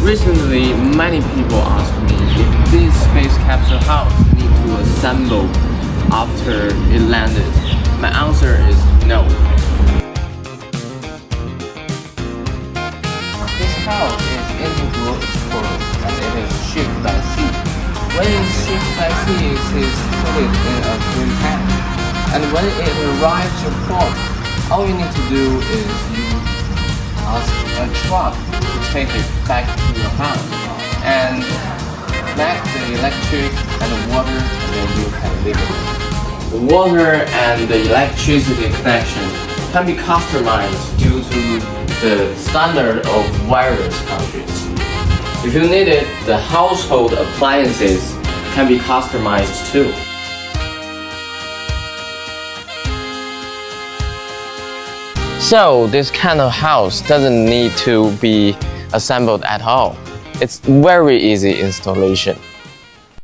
Recently, many people ask me if this space capsule house need to assemble after it landed. My answer is no. This house is integral export and it is shipped by sea. When it is shipped by sea, it is put in a fuel tank. And when it arrives to port, all you need to do is you ask a truck to take it back to your house and connect the electric and the water, and then you can live it. The water and the electricity connection can be customized due to the standard of various countries. If you need it, the household appliances can be customized too. So this kind of house doesn't need to be assembled at all. It's very easy installation.